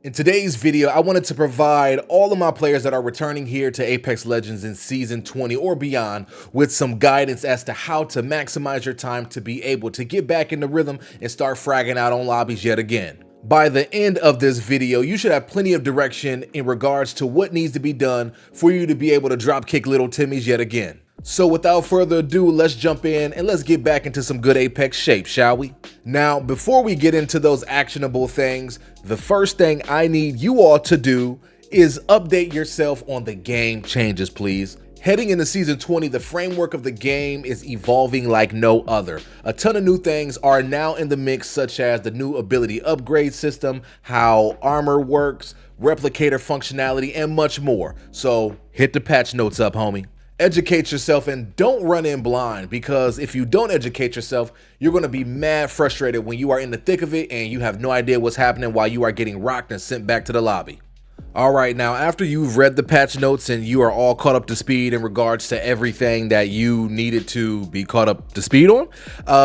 In today's video, I wanted to provide all of my players that are returning here to Apex Legends in Season 20 or beyond with some guidance as to how to maximize your time to be able to get back in the rhythm and start fragging out on lobbies yet again. By the end of this video, you should have plenty of direction in regards to what needs to be done for you to be able to drop kick little Timmys yet again. So without further ado, let's jump in and let's get back into some good Apex shape, shall we? Now, before we get into those actionable things, the first thing I need you all to do is update yourself on the game changes, please. Heading into Season 20, the framework of the game is evolving like no other. A ton of new things are now in the mix, such as the new ability upgrade system, how armor works, replicator functionality, and much more. So hit the patch notes up, homie. Educate yourself and don't run in blind, because if you don't educate yourself, you're going to be mad frustrated when you are in the thick of it and you have no idea what's happening while you are getting rocked and sent back to the lobby. All right, now after you've read the patch notes and you are all caught up to speed in regards to everything that you needed to be caught up to speed on,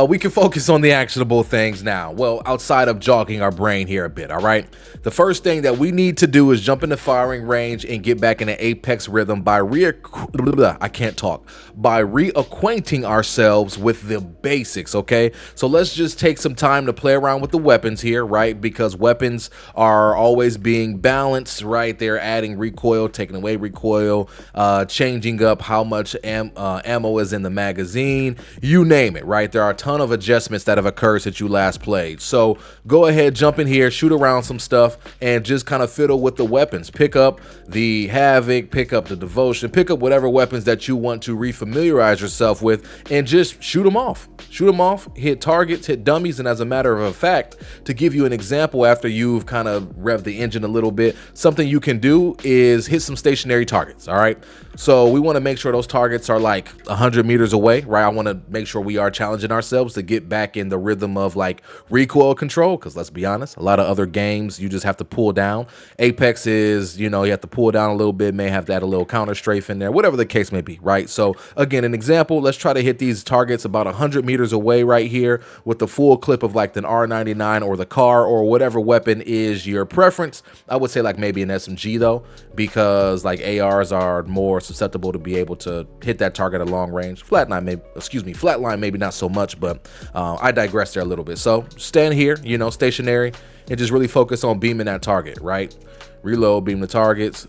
we can focus on the actionable things now. Well, outside of jogging our brain here a bit, all right? The first thing that we need to do is jump into firing range and get back in an Apex rhythm by reacquainting ourselves with the basics, okay? So let's just take some time to play around with the weapons here, right? Because weapons are always being balanced, right? They're adding recoil, taking away recoil, changing up how much ammo is in the magazine, you name it, right? There are a ton of adjustments that have occurred since you last played. So go ahead, jump in here, shoot around some stuff, and just kind of fiddle with the weapons. Pick up the Havoc, pick up the Devotion, pick up whatever weapons that you want to refamiliarize yourself with, and just shoot them off. Shoot them off, hit targets, hit dummies, and as a matter of fact, to give you an example after you've kind of revved the engine a little bit, something you can do is hit some stationary targets, all right? So we want to make sure those targets are like 100 meters away, right? I want to make sure we are challenging ourselves to get back in the rhythm of like recoil control, because let's be honest, a lot of other games you just have to pull down. Apex is, you know, you have to pull down a little bit, may have to add a little counter strafe in there, whatever the case may be, right? So again, an example, let's try to hit these targets about 100 meters away right here with the full clip of like the R99 or the car or whatever weapon is your preference. I would say like maybe an SMG though, because like ARs are more susceptible to be able to hit that target at long range. Flatline maybe not so much, but I digress there a little bit. So stand here, you know, stationary, and just really focus on beaming that target, right? Reload, beam the targets,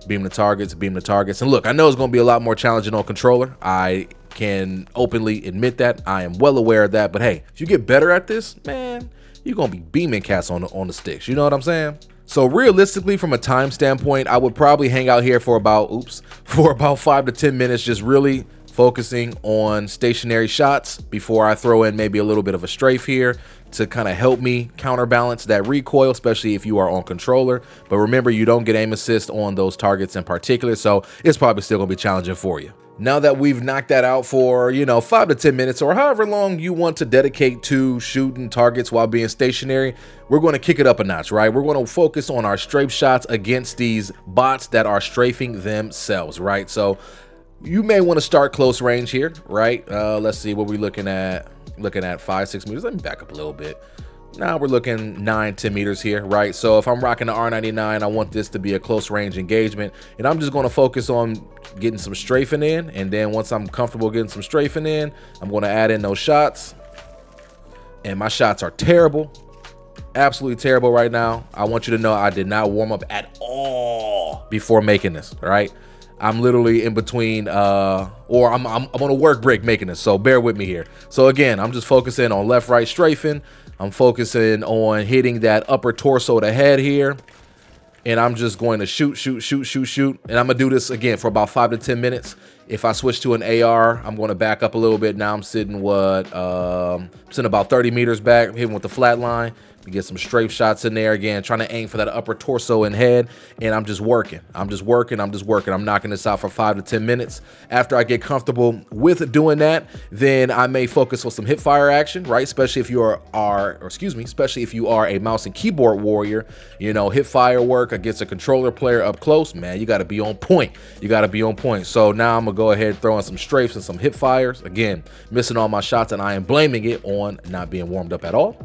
beam the targets, beam the targets. And look, I know it's going to be a lot more challenging on controller. I can openly admit that. I am well aware of that. But hey, if you get better at this, man, you're going to be beaming cats on the sticks. You know what I'm saying? So realistically, from a time standpoint, I would probably hang out here for about 5 to 10 minutes, just really focusing on stationary shots before I throw in maybe a little bit of a strafe here to kind of help me counterbalance that recoil, especially if you are on controller. But remember, you don't get aim assist on those targets in particular, so it's probably still gonna be challenging for you. Now that we've knocked that out for, you know, 5 to 10 minutes or however long you want to dedicate to shooting targets while being stationary, we're going to kick it up a notch, right? We're going to focus on our strafe shots against these bots that are strafing themselves, right? So you may want to start close range here, right? Let's see what we're looking at. 5-6 meters. Let me back up a little bit. Now we're looking 9-10 meters here, right? So if I'm rocking the R99, I want this to be a close range engagement, and I'm just going to focus on getting some strafing in, and then once I'm comfortable getting some strafing in, I'm going to add in those shots. And my shots are terrible, absolutely terrible right now. I want you to know I did not warm up at all before making this, all right? I'm literally in between, or I'm on a work break making this, so bear with me here. So again, I'm just focusing on left-right strafing. I'm focusing on hitting that upper torso to head here, and I'm just going to shoot. And I'm gonna do this again for about 5 to 10 minutes. If I switch to an AR, I'm going to back up a little bit. Now I'm sitting about 30 meters back, hitting with the flat line. to get some strafe shots in there. Again, trying to aim for that upper torso and head, and I'm just working. I'm knocking this out for 5 to 10 minutes. After I get comfortable with doing that, then I may focus on some hip fire action, right? Especially if you especially if you are a mouse and keyboard warrior. You know, hip fire work against a controller player up close, man, you got to be on point. So now I'm gonna go ahead and throw in some strafes and some hip fires. Again, missing all my shots, and I am blaming it on not being warmed up at all.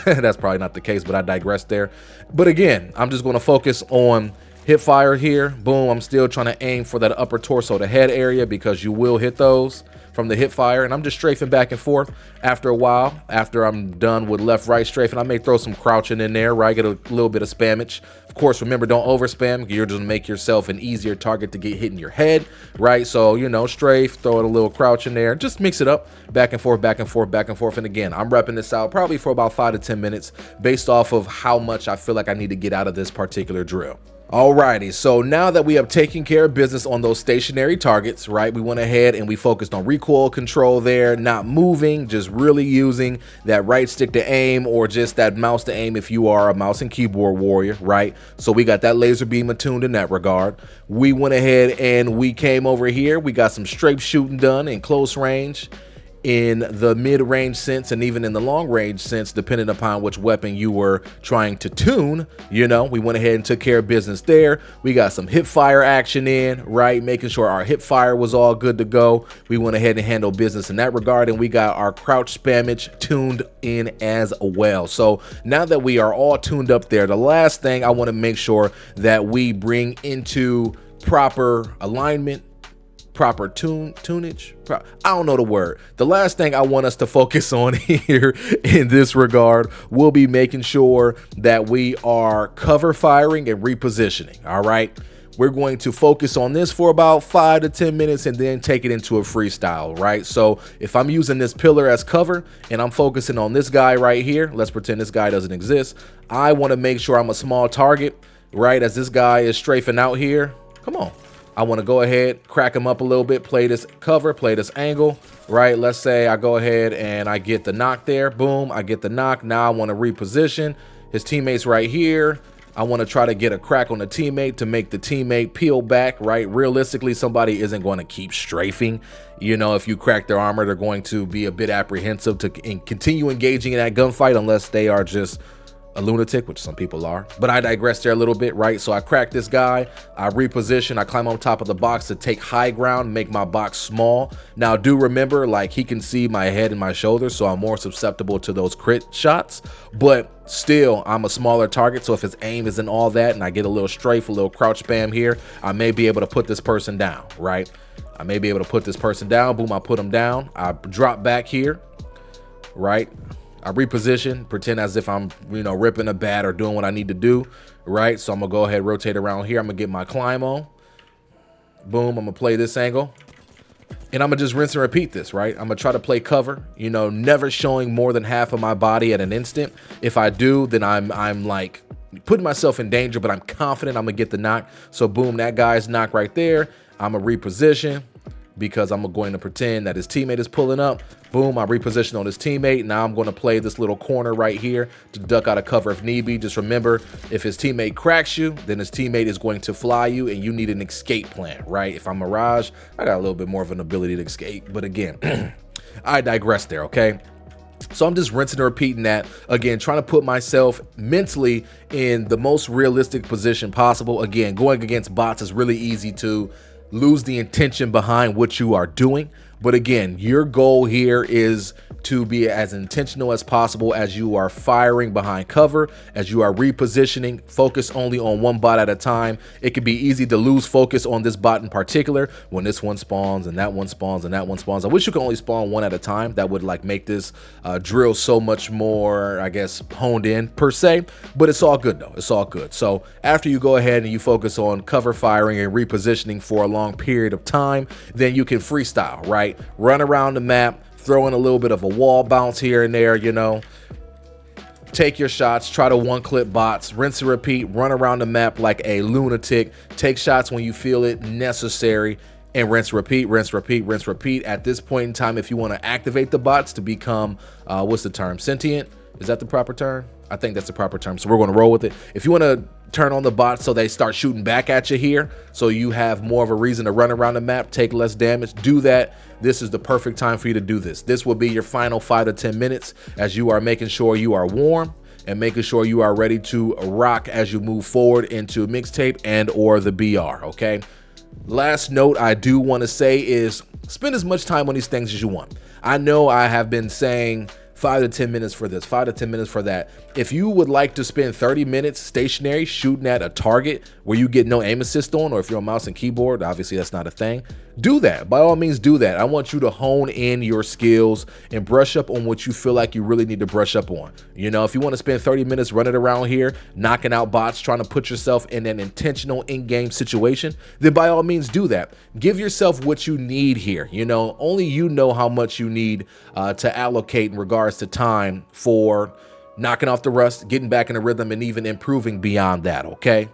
That's probably not the case, but I digress there. But again, I'm just going to focus on hip fire here. Boom. I'm still trying to aim for that upper torso, the head area, because you will hit those from the hip fire. And I'm just strafing back and forth. After a while, after I'm done with left, right strafing, I may throw some crouching in there, right? Get a little bit of spammage. Of course, remember, don't over spam. You're just make yourself an easier target to get hit in your head, right? So, you know, strafe, throw it a little crouch in there. Just mix it up, back and forth, back and forth, back and forth. And again, I'm repping this out probably for about 5 to 10 minutes based off of how much I feel like I need to get out of this particular drill. Alrighty, so now that we have taken care of business on those stationary targets, right, we went ahead and we focused on recoil control there, not moving, just really using that right stick to aim or just that mouse to aim if you are a mouse and keyboard warrior, right? So we got that laser beam attuned in that regard. We went ahead and we came over here. We got some strafe shooting done in close range, in the mid-range sense, and even in the long-range sense, depending upon which weapon you were trying to tune. You know, we went ahead and took care of business there. We got some hip fire action in, right, making sure our hip fire was all good to go. We went ahead and handled business in that regard, and we got our crouch spammage tuned in as well. So now that we are all tuned up there, the last thing I want to make sure that we bring into proper alignment, proper tunage. I don't know the word. The last thing I want us to focus on here in this regard will be making sure that we are cover firing and repositioning. All right. We're going to focus on this for about 5 to 10 minutes and then take it into a freestyle, right? So if I'm using this pillar as cover and I'm focusing on this guy right here, let's pretend this guy doesn't exist. I want to make sure I'm a small target, right? As this guy is strafing out here. Come on. I want to go ahead, crack him up a little bit, play this cover, play this angle, right? Let's say I go ahead and I get the knock there. Boom, I get the knock. Now I want to reposition. His teammate's right here. I want to try to get a crack on the teammate to make the teammate peel back, right? Realistically, somebody isn't going to keep strafing. You know, if you crack their armor, they're going to be a bit apprehensive to continue engaging in that gunfight unless they are just a lunatic, which some people are. But I digress there a little bit, right? So I crack this guy, I reposition, I climb on top of the box to take high ground, make my box small. Now do remember, like, he can see my head and my shoulders, so I'm more susceptible to those crit shots, but still I'm a smaller target. So if his aim isn't all that and I get a little strafe, a little crouch spam here, I may be able to put this person down, right? I may be able to put this person down. Boom, I put him down. I drop back here, right? I reposition, pretend as if I'm, you know, ripping a bat or doing what I need to do, right? So I'm gonna go ahead, rotate around here. I'm gonna get my climb on. Boom, I'm gonna play this angle. And I'm gonna just rinse and repeat this, right? I'm gonna try to play cover, you know, never showing more than half of my body at an instant. If I do, then I'm like putting myself in danger, but I'm confident I'm gonna get the knock. So boom, that guy's knock right there. I'm gonna reposition because I'm going to pretend that his teammate is pulling up. Boom, I reposition on his teammate. Now I'm going to play this little corner right here to duck out of cover if need be. Just remember, if his teammate cracks you, then his teammate is going to fly you and you need an escape plan, right? If I'm Mirage, I got a little bit more of an ability to escape. But again, I digress there, okay? So I'm just rinsing and repeating that, again, trying to put myself mentally in the most realistic position possible. Again, going against bots is really easy to lose the intention behind what you are doing. But again, your goal here is to be as intentional as possible as you are firing behind cover, as you are repositioning. Focus only on one bot at a time. It can be easy to lose focus on this bot in particular when this one spawns and that one spawns and that one spawns. I wish you could only spawn one at a time. That would like make this drill so much more, I guess, honed in per se, but it's all good though. It's all good. So after you go ahead and you focus on cover firing and repositioning for a long period of time, then you can freestyle, right? Run around the map, throw in a little bit of a wall bounce here and there, you know, take your shots, try to one-clip bots, rinse and repeat, run around the map like a lunatic, take shots when you feel it necessary, and rinse, repeat, rinse, repeat, rinse, repeat. At this point in time, if you want to activate the bots to become, what's the term, sentient? Is that the proper term? I think that's the proper term, so we're going to roll with it. If you want to turn on the bots so they start shooting back at you here, so you have more of a reason to run around the map, take less damage, do that. This is the perfect time for you to do this. This will be your final 5 to 10 minutes as you are making sure you are warm and making sure you are ready to rock as you move forward into mixtape and or the BR, okay? Last note I do want to say is spend as much time on these things as you want. I know I have been saying 5 to 10 minutes for this, 5 to 10 minutes for that. If you would like to spend 30 minutes stationary shooting at a target where you get no aim assist on, or if you're on mouse and keyboard, obviously that's not a thing, do that. By all means, do that. I want you to hone in your skills and brush up on what you feel like you really need to brush up on. You know, if you want to spend 30 minutes running around here, knocking out bots, trying to put yourself in an intentional in-game situation, then by all means do that. Give yourself what you need here. You know, only you know how much you need to allocate in regards to time for knocking off the rust, getting back in the rhythm, and even improving beyond that, okay?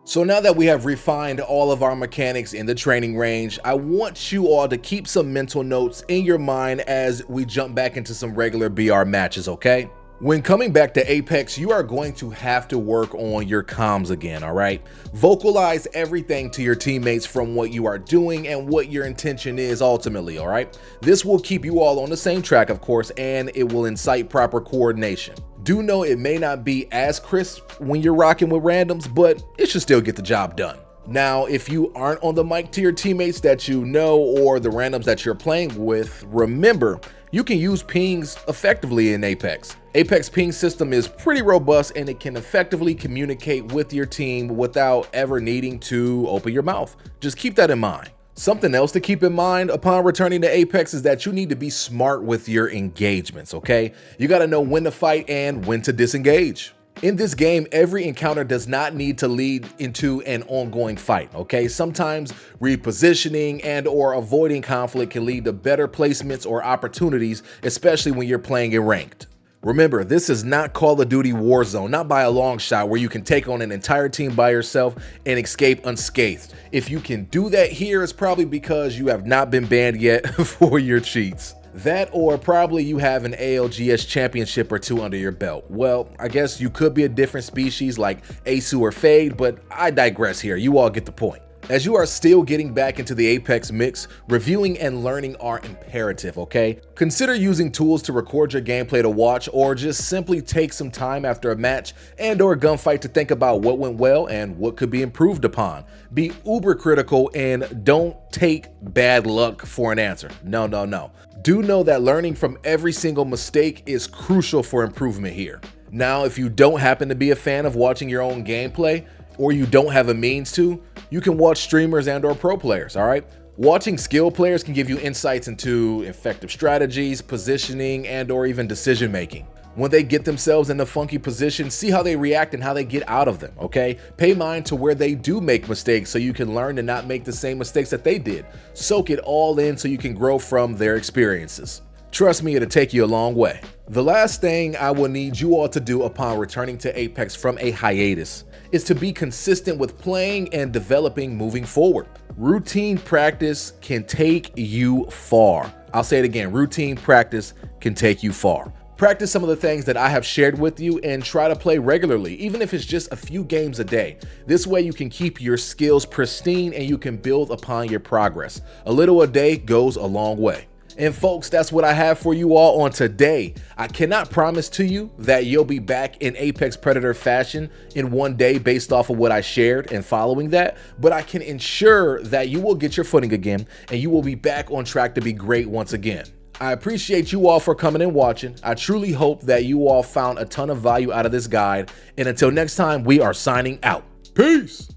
So now that we have refined all of our mechanics in the training range, I want you all to keep some mental notes in your mind as we jump back into some regular BR matches, okay? When coming back to Apex, you are going to have to work on your comms again, all right? Vocalize everything to your teammates from what you are doing and what your intention is ultimately, all right? This will keep you all on the same track, of course, and it will incite proper coordination. Do know it may not be as crisp when you're rocking with randoms, but it should still get the job done. Now, if you aren't on the mic to your teammates that you know or the randoms that you're playing with, remember, you can use pings effectively in Apex. Apex ping system is pretty robust and it can effectively communicate with your team without ever needing to open your mouth. Just keep that in mind. Something else to keep in mind upon returning to Apex is that you need to be smart with your engagements, okay? You gotta know when to fight and when to disengage. In this game, every encounter does not need to lead into an ongoing fight, okay? Sometimes repositioning and or avoiding conflict can lead to better placements or opportunities, especially when you're playing in ranked. Remember, this is not Call of Duty Warzone, not by a long shot, where you can take on an entire team by yourself and escape unscathed. If you can do that here, it's probably because you have not been banned yet for your cheats. That, or probably you have an ALGS championship or two under your belt. Well, I guess you could be a different species like Asu or Fade, but I digress here. You all get the point. As you are still getting back into the Apex mix, reviewing and learning are imperative, okay? Consider using tools to record your gameplay to watch, or just simply take some time after a match and or gunfight to think about what went well and what could be improved upon. Be uber critical and don't take bad luck for an answer. No, no, no. Do know that learning from every single mistake is crucial for improvement here. Now, if you don't happen to be a fan of watching your own gameplay, or you don't have a means to, you can watch streamers and or pro players, all right? Watching skill players can give you insights into effective strategies, positioning, and or even decision making. When they get themselves in a funky position, see how they react and how they get out of them, okay? Pay mind to where they do make mistakes so you can learn to not make the same mistakes that they did. Soak it all in so you can grow from their experiences. Trust me, it'll take you a long way. The last thing I will need you all to do upon returning to Apex from a hiatus is to be consistent with playing and developing moving forward. Routine practice can take you far. I'll say it again, routine practice can take you far. Practice some of the things that I have shared with you and try to play regularly, even if it's just a few games a day. This way you can keep your skills pristine and you can build upon your progress. A little a day goes a long way. And folks, that's what I have for you all on today. I cannot promise to you that you'll be back in Apex Predator fashion in one day based off of what I shared and following that, but I can ensure that you will get your footing again and you will be back on track to be great once again. I appreciate you all for coming and watching. I truly hope that you all found a ton of value out of this guide. And until next time, we are signing out. Peace.